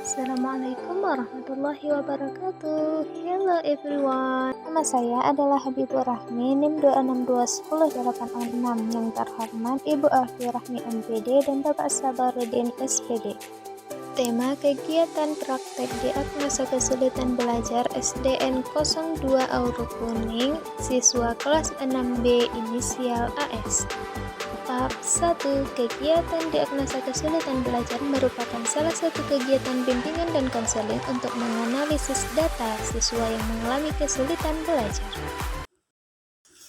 Assalamualaikum warahmatullahi wabarakatuh. Hello everyone. Nama saya adalah Habibur Rahmi, NIM 2621086. Yang terhormat Ibu Alfi Rahmi MPD dan Bapak Sabarudin SPD. Tema kegiatan praktek diagnosa kesulitan belajar SDN 02 Auru Kuning, siswa kelas 6B inisial AS. Bab 1. Kegiatan diagnosa kesulitan belajar merupakan salah satu kegiatan bimbingan dan konseling untuk menganalisis data siswa yang mengalami kesulitan belajar.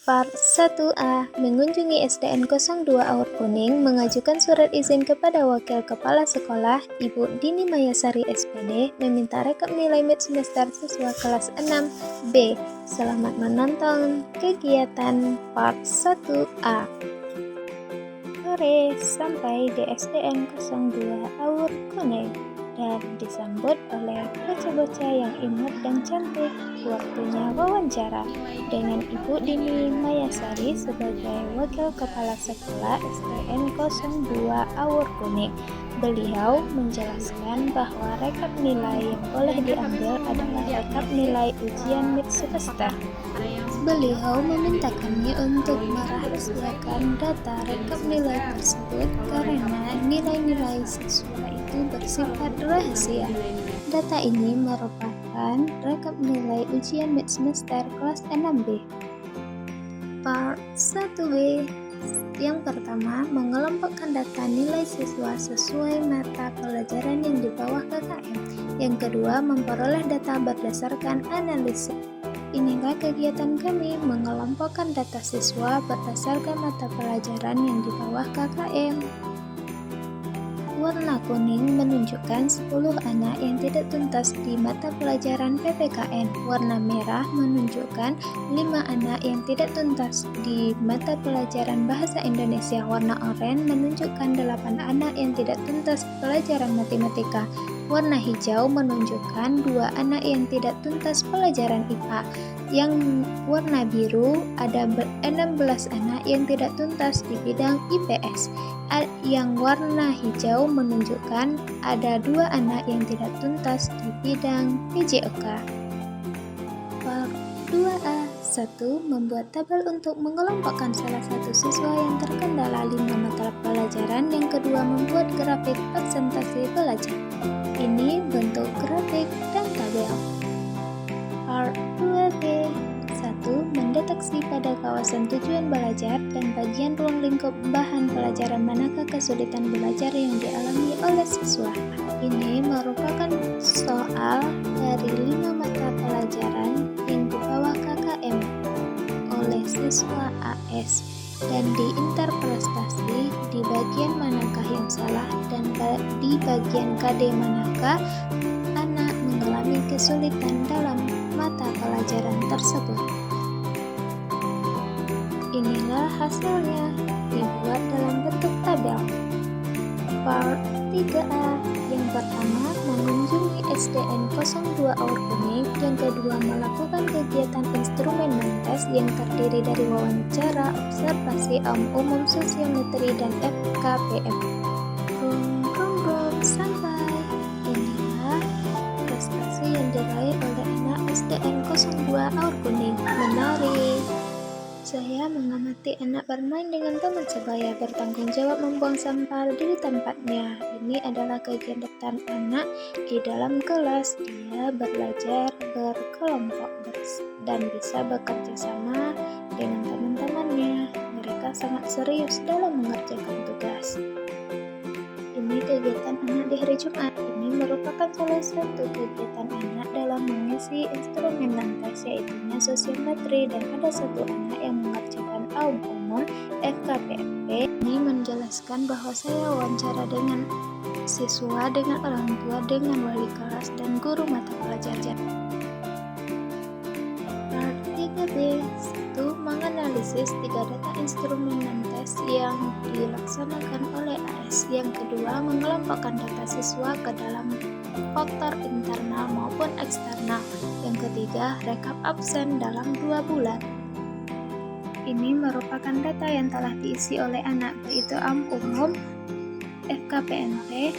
Part 1A. Mengunjungi SDN 02 Aur Kuning, mengajukan surat izin kepada Wakil Kepala Sekolah, Ibu Dini Mayasari SPD, meminta rekap nilai mid semester siswa kelas 6B. Selamat menonton kegiatan Part 1A. Sore sampai di SDN 02 Aur Kuning dan disambut oleh bocah-bocah yang imut dan cantik. Waktunya wawancara dengan Ibu Dini Mayasari sebagai Wakil Kepala Sekolah SDN 02 Aur Kuning. Beliau menjelaskan bahwa rekap nilai yang boleh diambil adalah rekap nilai ujian mid semester. Beliau meminta kami untuk merahasiakan data rekap nilai tersebut karena nilai-nilai siswa itu bersifat rahasia. Data ini merupakan rekap nilai ujian mid semester kelas 6B. Part 1B. Yang pertama, mengelompokkan data nilai siswa sesuai mata pelajaran yang di bawah KKM. Yang kedua, memperoleh data berdasarkan analisis. Inilah kegiatan kami, mengelompokkan data siswa berdasarkan mata pelajaran yang di bawah KKM. Warna kuning menunjukkan 10 anak yang tidak tuntas di mata pelajaran PPKN. Warna merah menunjukkan 5 anak yang tidak tuntas di mata pelajaran Bahasa Indonesia. Warna oranye menunjukkan 8 anak yang tidak tuntas pelajaran matematika. Warna hijau menunjukkan 2 anak yang tidak tuntas pelajaran IPA. Yang warna biru ada 16 anak yang tidak tuntas di bidang IPS. Yang warna hijau menunjukkan ada 2 anak yang tidak tuntas di bidang PJOK. Part 2A. 1. Membuat tabel untuk mengelompokkan salah satu siswa yang terkendala 5 mata pelajaran. Yang kedua, membuat grafik presentasi belajar. Ini bentuk grafik dan tabel. Part 2B. 1. Mendeteksi pada kawasan tujuan belajar dan bagian ruang lingkup bahan pelajaran manakah kesulitan belajar yang dialami oleh siswa. Ini merupakan soal dari 5 mata pelajaran yang di bawah KKM oleh siswa AS dan diinterpretasi di bagian manakah yang salah dan di bagian KD manakah anak mengalami kesulitan dalam mata pelajaran tersebut. Inilah hasilnya dibuat dalam bentuk tabel. Part 3A. Yang pertama, mengunjungi SDN 02 Aur Kuning. Yang kedua, melakukan kegiatan instrumen non-tes yang terdiri dari wawancara, observasi, umum, sosiometri, dan FKPM. Sampai. Inilah prestasi yang diraih oleh anak SDN 02 Aur Kuning. Menarik. Saya mengamati anak bermain dengan teman sebaya, bertanggung jawab membuang sampah di tempatnya. Ini adalah kegiatan anak di dalam kelas. Dia belajar berkelompok dan bisa bekerja sama dengan teman-temannya. Mereka sangat serius dalam mengerjakan tugas. Ini kegiatan anak di hari Jumat. Ini merupakan salah satu kegiatan anak dalam mengisi instrumen non-tes, yaitu sosiometri, dan ada 1 anak yang mengerjakan umum FKPMP. Ini menjelaskan bahwa saya wawancara dengan siswa, dengan orang tua, dengan wali kelas, dan guru mata pelajaran. Part 3B. 1. Menganalisis 3 data instrumen non-tes yang dilaksanakan oleh AS. Yang kedua, mengelompokkan data siswa ke dalam faktor internal maupun eksternal. Yang ketiga, rekap absen dalam 2 bulan. Ini merupakan data yang telah diisi oleh anak, yaitu umum, FKPNT,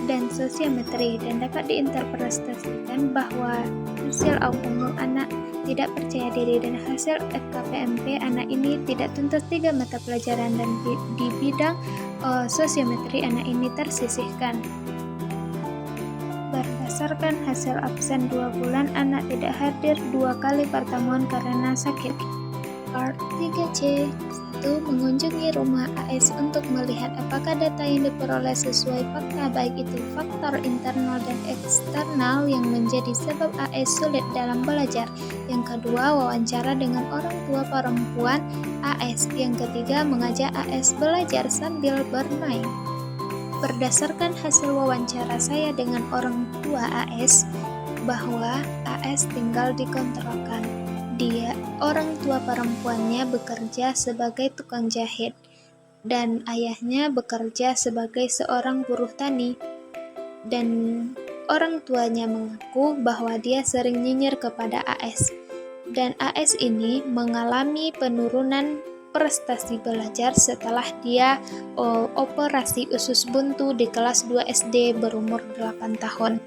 dan sosiometri, dan dapat diinterpretasikan bahwa hasil umum anak tidak percaya diri dan hasil FKPMP anak ini tidak tuntas 3 mata pelajaran, dan di bidang sosiometri anak ini tersisihkan. Berdasarkan hasil absen 2 bulan, anak tidak hadir 2 kali pertemuan karena sakit. Part 3C. 1. Mengunjungi rumah AS untuk melihat apakah data yang diperoleh sesuai fakta, baik itu faktor internal dan eksternal yang menjadi sebab AS sulit dalam belajar. Yang kedua, wawancara dengan orang tua perempuan AS. Yang ketiga, mengajak AS belajar sambil bermain. Berdasarkan hasil wawancara saya dengan orang tua AS, bahwa AS tinggal di kontrakan. Orang tua perempuannya bekerja sebagai tukang jahit, dan ayahnya bekerja sebagai seorang buruh tani. Dan orang tuanya mengaku bahwa dia sering nyinyir kepada AS. Dan AS ini mengalami penurunan prestasi belajar setelah dia operasi usus buntu di kelas 2 SD berumur 8 tahun.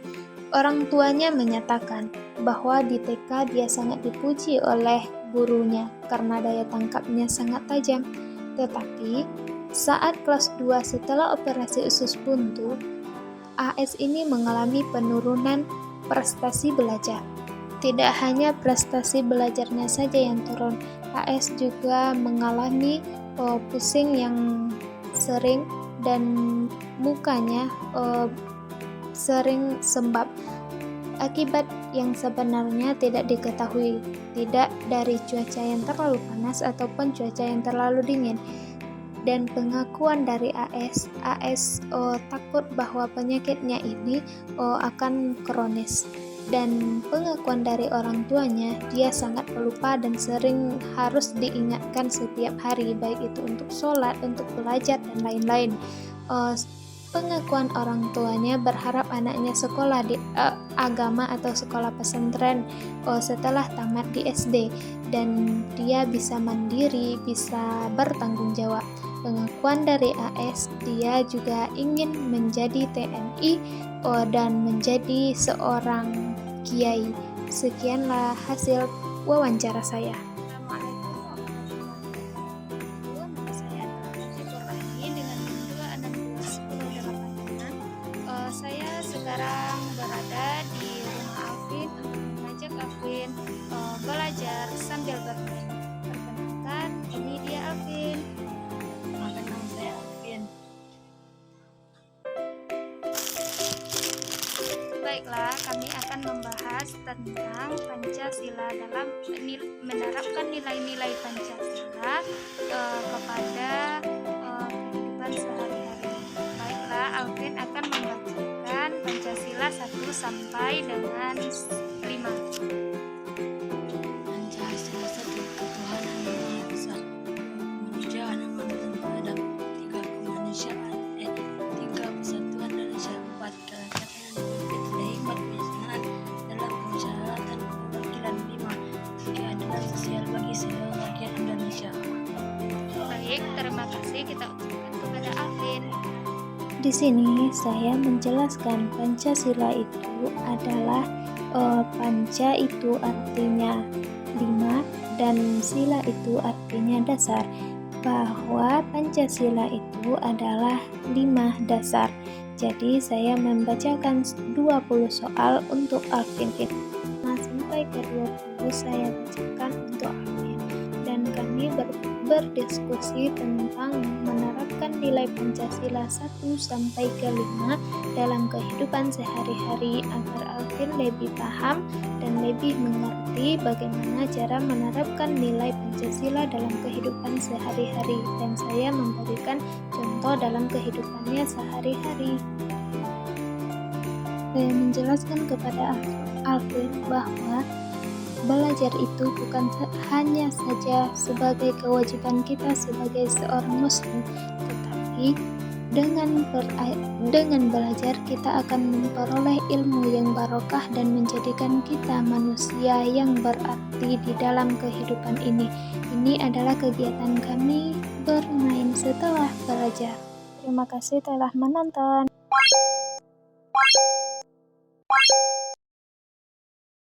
Orang tuanya menyatakan bahwa di TK dia sangat dipuji oleh gurunya karena daya tangkapnya sangat tajam. Tetapi saat kelas 2 setelah operasi usus buntu, AS ini mengalami penurunan prestasi belajar. Tidak hanya prestasi belajarnya saja yang turun, AS juga mengalami pusing yang sering dan mukanya sering sembab. Akibat yang sebenarnya tidak diketahui, tidak dari cuaca yang terlalu panas ataupun cuaca yang terlalu dingin. Dan pengakuan dari AS takut bahwa penyakitnya ini akan kronis. Dan pengakuan dari orang tuanya, dia sangat pelupa dan sering harus diingatkan setiap hari, baik itu untuk sholat, untuk belajar, dan lain-lain. Pengakuan orang tuanya berharap anaknya sekolah di agama atau sekolah pesantren setelah tamat di SD, dan dia bisa mandiri, bisa bertanggung jawab. Pengakuan dari AS, dia juga ingin menjadi TNI dan menjadi seorang kiai. Sekianlah hasil wawancara saya. Saya sekarang berada di rumah Alvin untuk mengajak Alvin belajar sambil bermain. Perkenalkan, ini dia Alvin. Nama saya Alvin. Baiklah, kami akan membahas tentang Pancasila dalam menerapkan nilai-nilai Pancasila kepada kehidupan sehari-hari. Baiklah, Alvin akan membacakan Pancasila 1 sampai dengan 5. Pancasila 1. Ketuhanan yang Maha Esa, kemanusiaan yang beradab, 3. Kemanusiaan, 3. Persatuan Indonesia, 4. Kerakyatan yang dipimpin oleh hikmat kebijaksanaan dalam permusyawaratan perwakilan, 5. Keadilan sosial bagi seluruh rakyat Indonesia. Baik, terima kasih, kita ucapkan kepada Alvin. Di sini saya menjelaskan Pancasila itu adalah panca itu artinya 5 dan sila itu artinya dasar, bahwa Pancasila itu adalah 5 dasar. Jadi saya membacakan 20 soal untuk Alvin. Sampai ke 20 saya bacakan untuk Alvin, dan kami berdiskusi tentang menerapkan nilai Pancasila 1 sampai ke 5 dalam kehidupan sehari-hari agar Alvin lebih paham dan lebih mengerti bagaimana cara menerapkan nilai Pancasila dalam kehidupan sehari-hari, dan saya memberikan contoh dalam kehidupannya sehari-hari. Saya menjelaskan kepada Alvin bahwa belajar itu bukan hanya saja sebagai kewajiban kita sebagai seorang muslim, tetapi dengan belajar kita akan memperoleh ilmu yang barokah dan menjadikan kita manusia yang berarti di dalam kehidupan ini. Ini adalah kegiatan kami bermain setelah belajar. Terima kasih telah menonton.